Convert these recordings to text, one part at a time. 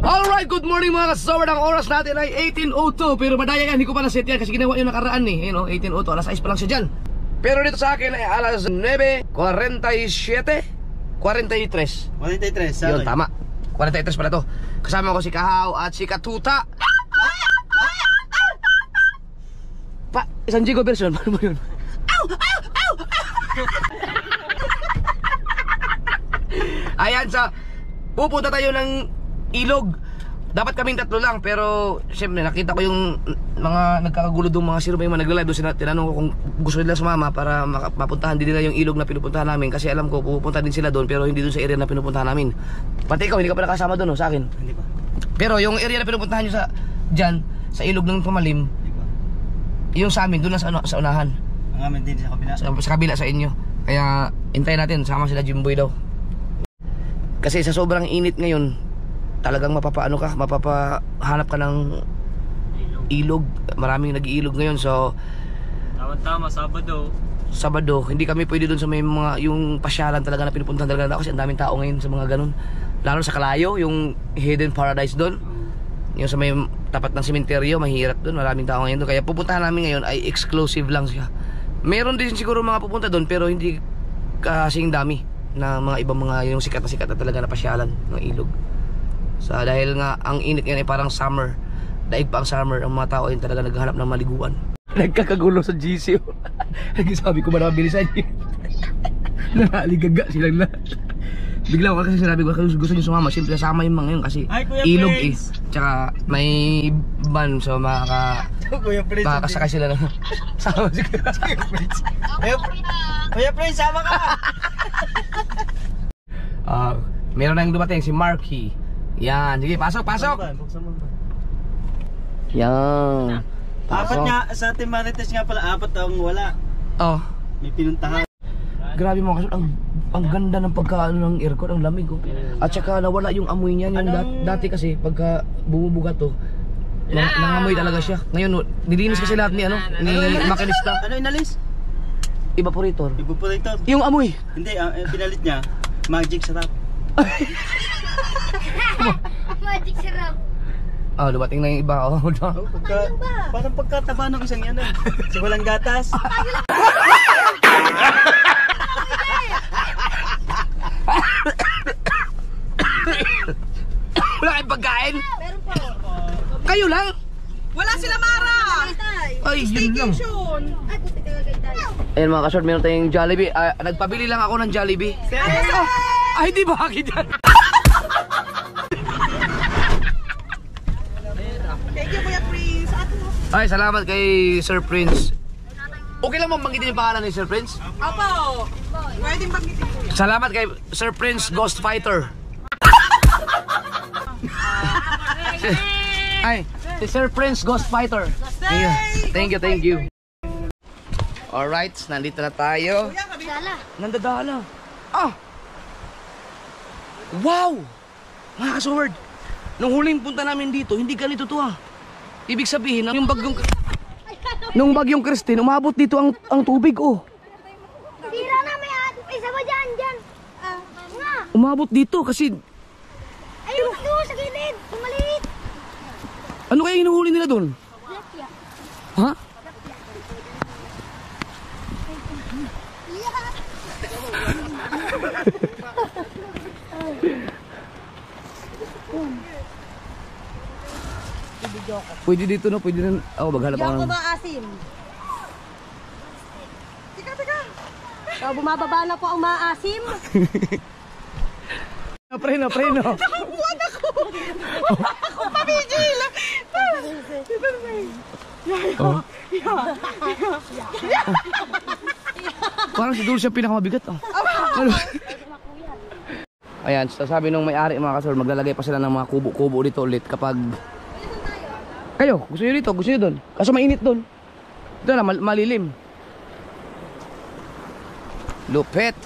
Alright, good morning mga kasawad. Ang oras natin ay 18:02. Pero madaya yan, hindi ko pa naset yan kasi ginawa yung nakaraan eh. Ayun, 18:02, alas 6 pa lang siya dyan. Pero dito sa akin ay alas 9:47 43. Yun, tama, 43 pala to. Kasama ko si Kahaw at si Katuta. Pa, isang Jigo version, paano mo yun? Ayan, pupunta tayo ng ilog. Dapat kaming tatlo lang, pero siyempre nakita ko yung mga nagkakagulo doon, mga sino ba yung mga nagla-live doon. Tinanong ko kung gusto nila sumama para mapuntahan din nila yung ilog na pinupuntahan namin. Kasi alam ko pupunta din sila doon, pero hindi doon sa area na pinupuntahan namin. Pati ikaw, hindi ka pa nakasama doon, no, sa akin? Hindi pa. Pero yung area na pinupuntahan nyo dyan, sa ilog ng Pumalim, yung sa amin, doon na sa unahan. Ang amin din sa kabila. Sa kabila sa inyo. Kaya hintayin natin, sama sila Jimboy daw. Kasi sa sobrang init ngayon, talagang mapapahanap ka ng ilog. Maraming nag-iilog ngayon. So tama, Sabado. Hindi kami pwede doon sa may mga yung pasyalan talaga na pinupuntahan talaga kasi ang daming tao ngayon sa mga ganun. Lalo sa Kalayo, yung Hidden Paradise doon. Yung sa may tapat ng sementeryo, mahirap doon. Maraming tao ngayon doon. Kaya pupuntahan namin ngayon ay exclusive lang siya. Meron din siguro mga pupunta doon pero hindi kasing dami na mga ibang mga yung sikat na talaga na pasyalan ng ilog. So dahil nga ang init yan ay parang summer, daig pa ang summer, ang mga tao ay talaga naghahanap ng maliguan. Nagkakagulo sa GC. Sabi ko ba na mabilisan niyo? Naligaga silang na. Bigla ko kasi sinabi ko gusto niyo sumama. Siyempre sama yung mga yun kasi ilog eh. Tsaka may ban so makakasakay sila na. Sama si Kuya Prince, sama ka! Meron na yung dumating si Marky. Yan, sige, pasok. Buksan mo ba? Yan. Apat nga, sa ating Marites nga pala, apat ang wala. Oh. May pinuntahan. Grabe mo kasi ang ganda ng pagkaano ng aircon, ang lamig oh. At saka nawala yung amoy niya. Dati kasi pagka bumubuga to, nangamoy talaga siya. Ngayon, nilinis kasi lahat ni makinista. Ano inalis? Evaporator. Yung amoy. Hindi, pinalit niya, magic sarap. Magic syrup. Dumating na yung iba. Parang pagkataba ng isang yan so walang gatas. Wala kayong pagkain? Meron po. Kayo lang? Wala sila Mara. Ay, yun lang. Ay, puti ka gagay. Ayan mga kasort, meron tayong Jollibee. Nagpabili lang ako ng Jollibee. Ay, di ba akin yan? Thank you, Kuya Prince. Ay, salamat kay Sir Prince. Okay lang banggitin yung pangalan ni Sir Prince? Opo. Pwedeng banggitin po yan. Salamat kay Sir Prince Ghost Fighter. Ay, si Sir Prince Ghost Fighter. Thank you. Alright, nandito na tayo. Dala. Nandadala. Wow! Mga kasword, nung huling punta namin dito, hindi ganito to Ibig sabihin, nung bagyong Christine, umabot dito ang tubig Sira na, may isa ba dyan? Nga. Umabot dito kasi... Ayun, sa gilid. Maliit. Ano kaya hinuhuli nila doon? Tilapia. Ha? video ko. Pwede dito no, pwede na. Ako maghanap Hindi ako ako ng... maasim. Teka. So, bumababa na po ang maasim. Preno. Nakabuhan ako. Ako pamigil. Oh. Parang siguro siya pinakamabigat. Oh. Ayan, sabi nung may-ari mga kasol, maglalagay pa sila ng mga kubo-kubo dito ulit kapag... Kayo, gusto nyo dito, gusto nyo doon. Kaso mainit doon. Doon na, malilim. Lupet.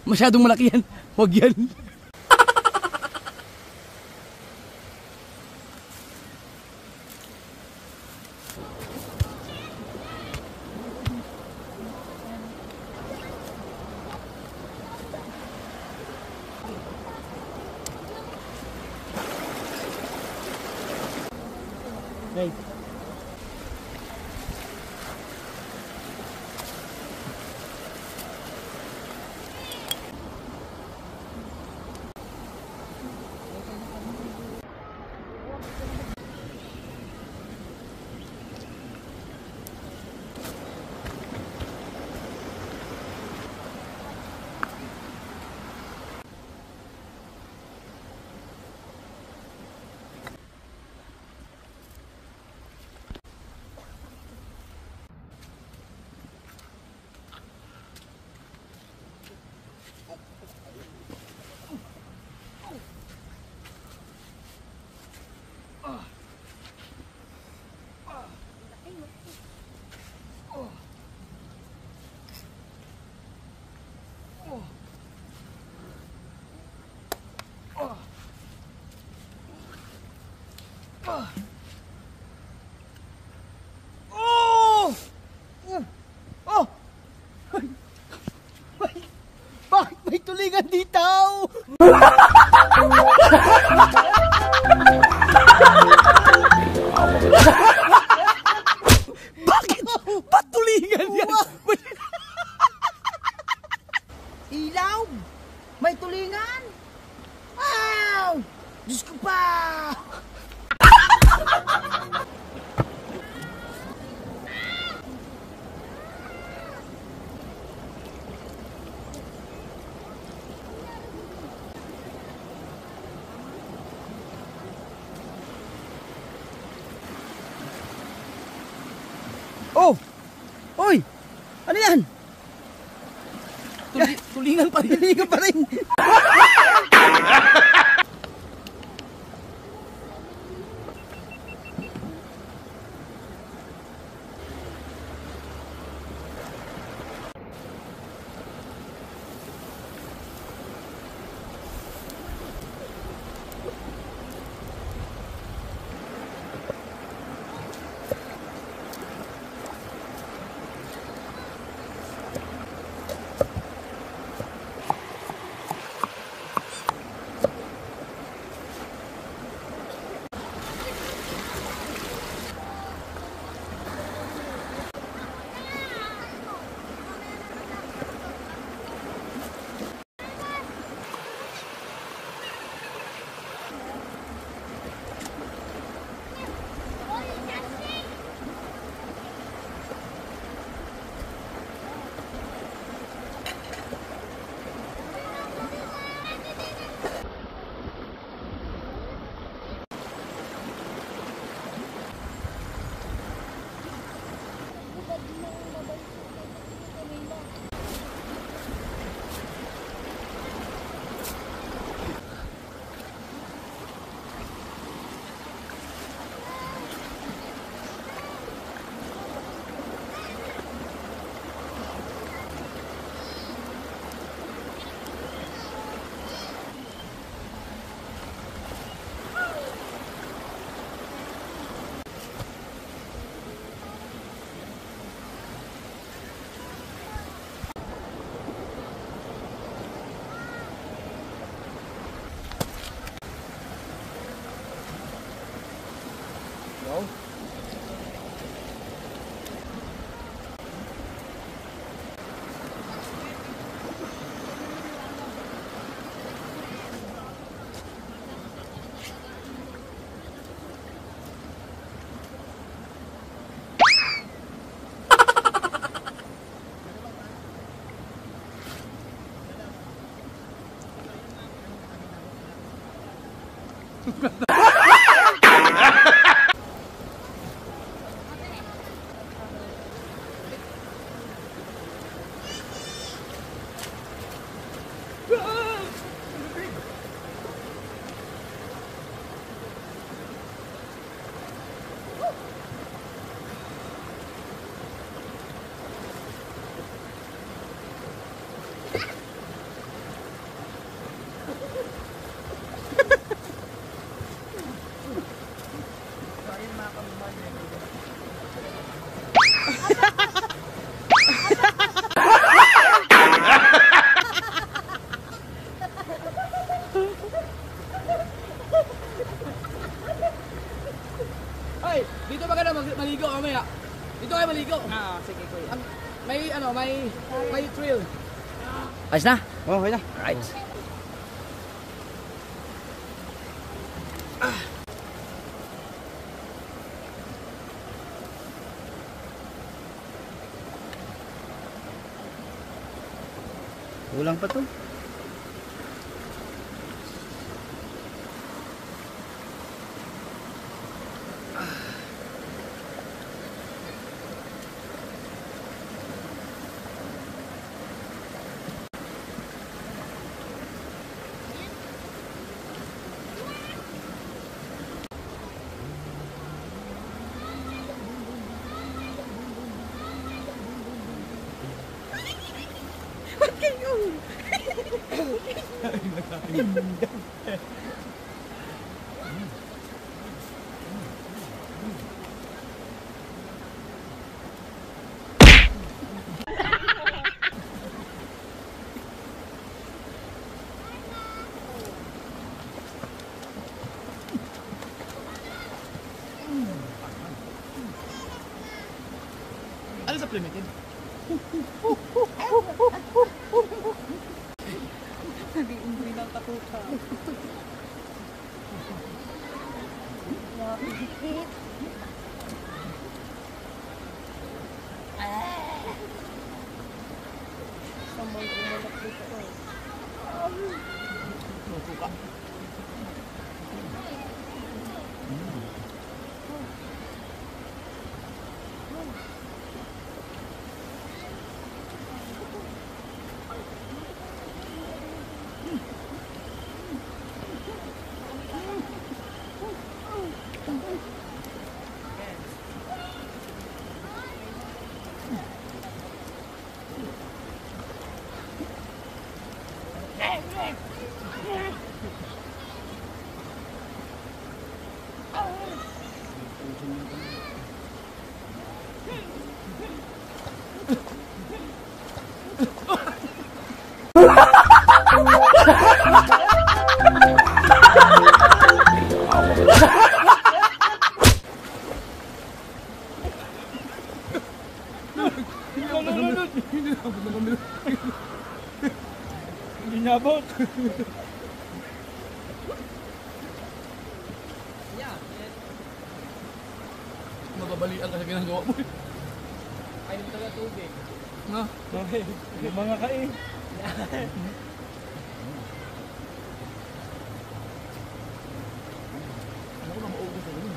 Masyadong malaki yan. Huwag yan. Right. Bakit may tulingan dito? Bakit? Ba't tulingan yan? Ilaw! May tulingan! Wow! Diyos ko pa! Oh! Oy! Ano yan? Tulingan pa rin. Tulingan pa rin! Ay, dito maganda maligo mamaya. Dito kayo maligo. Sige kuya. May thrill. Ayos na? Oh, okay na. Right. Kulang pa to. Ano supplemented? Nag-iinggoy ng katuka. Samay umalak dito ko. Suka. Hindi niya abot. Mababalian kasi ginagawa mo. Ayun talaga tubig. No? Okay. Yung mga kain. Ano ko na maubos sa inyo?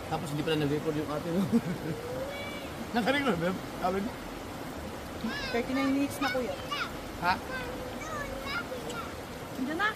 Tapos hindi pala nag-record yung ate mo. Naka-record, Beb? Amin? 39 minutes na kuya. Ha? Diyan na.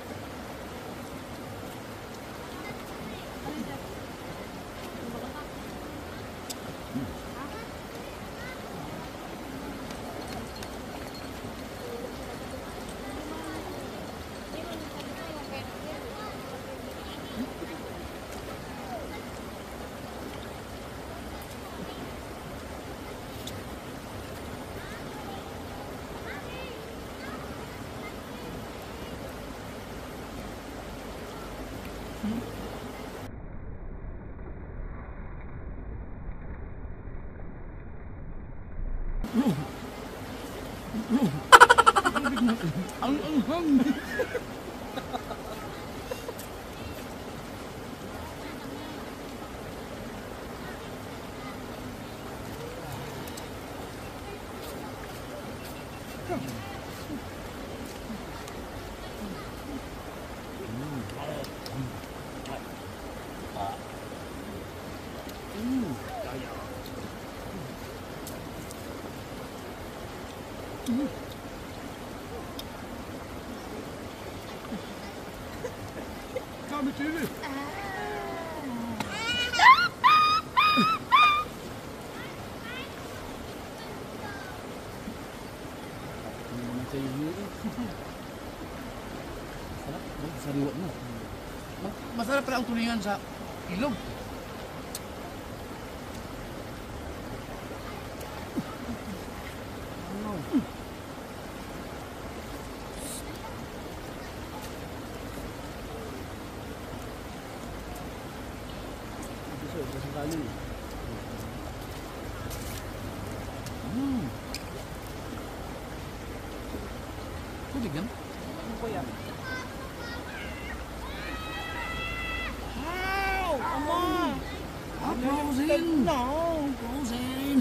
Ang anghang. Kami sini. Sariwa mo. Masarap pala ang tulingan sa ilog. Tubig yan? Ano po yan? Wow! Come on! Frozen! No! Frozen!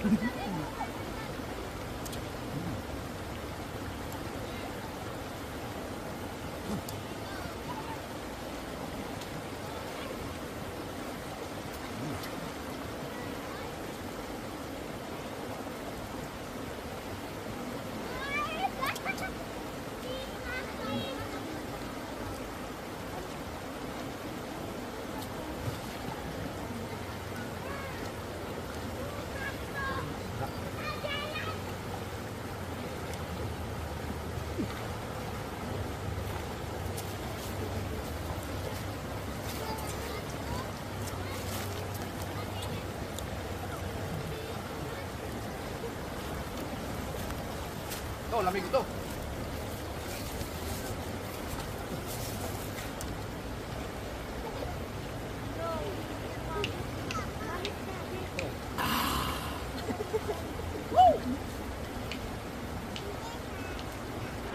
Ito, lamig ito.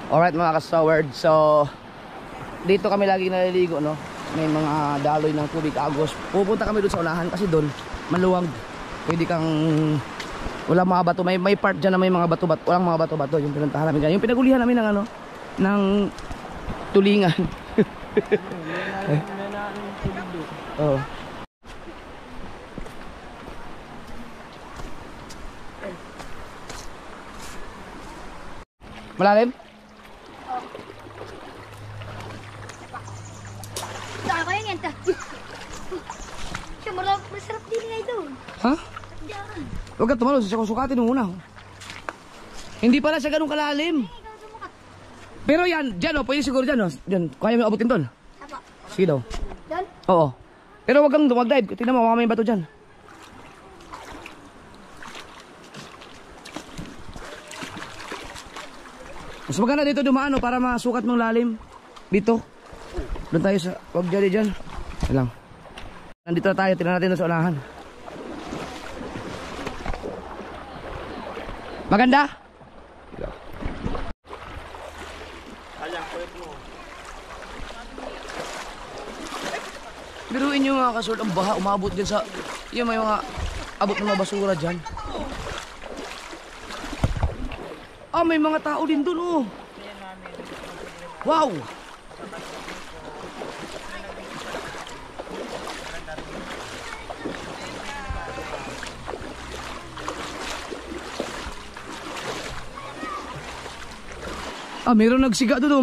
Alright mga ka-steward, so dito kami lagi naliligo, no? May mga daloy ng tubig agos. Pupunta kami doon sa unahan kasi doon maluwag. Pwede kang wala mga bato, may part dyan na may mga bato-bato, walang mga bato-bato yung pinuntahan namin dyan. Yung pinagulihan namin ng ano, ng tulingan. Oh. Malalim? Saan kayo yan? Siya masarap din nga ito. Ha? Diyan. Huwag ka tumalo, sukatin mo muna. Hindi pala siya ganun kalalim. Pero yan, dyan o, pwede siguro dyan o. Dyan, kaya mo abutin doon. Apa? Sige daw. Doon? Oo. Pero huwag kang dumag-dive, tingnan mo, baka may bato dyan. Mas maganda dito dumaan o, para masukat mong lalim. Dito. Doon tayo sa, huwag dyan. Lang. Nandito na tayo, tingnan natin doon sa unahan. Maganda? Biruin nyo mga kasort, ang baha, umabot din sa, yung may mga abot ng mga basura dyan. Ah, may mga tao din dun, oh. Wow! Ah, mayroong nagsiga doon,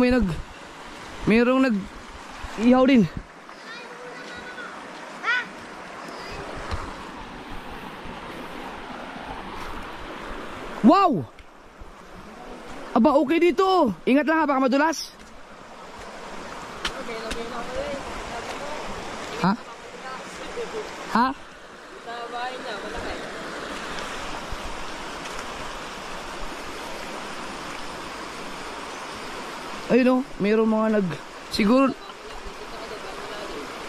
mayroong nag-ihaw din. Wow! Aba, okay dito. Ingat lang ha, baka madulas. Ha? Ha? Ayun o, mayroong mga siguro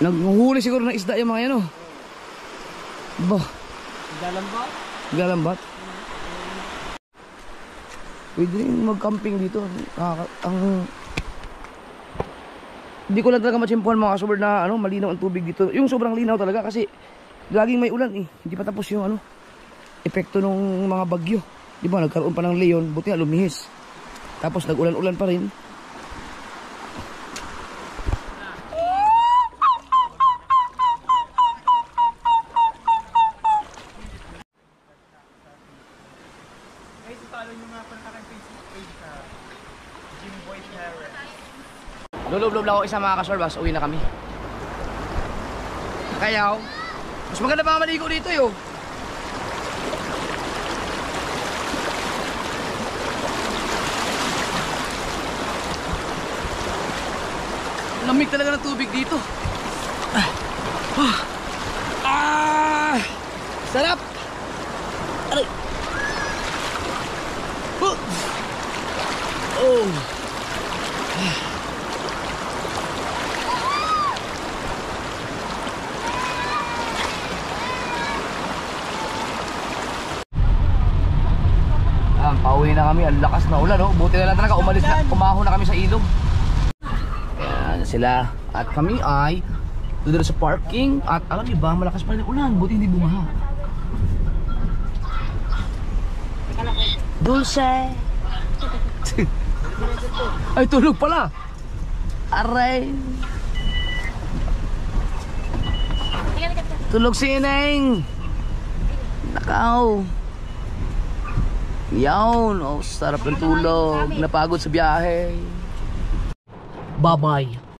Naghuhuli siguro ng isda yung mga yan, oh. Bah. Galambat? Galambat. Pwede rin mag-camping dito. Hindi ko lang talaga matsimpuhan mga kasubard na malinaw ang tubig dito. Yung sobrang linaw talaga kasi laging may ulan eh. Hindi pa tapos yung epekto ng mga bagyo. Di ba nagkaroon pa ng leon, buti nga lumihis. Tapos nag-ulan-ulan pa rin. Lulublob lang ako isa mga kasorbas, uwi na kami. Kaya, mas maganda pa maligo dito yo. Lamig talaga ng tubig dito. Sarap! Aray! Oh! Pauwi na kami, ang lakas na ulan, oh. Buti na lang talaga, umahon na kami sa ilog. Ayan sila. At kami ay doon sa parking. At alam niyo ba, malakas pa rin ang ulan. Buti hindi bumaha. Dulce! Ay, tulog pala! Aray! Tulog si Ineng! Nakaw! Yawn, oh, sarap ng tulog. Napagod sa biyahe. Bye-bye.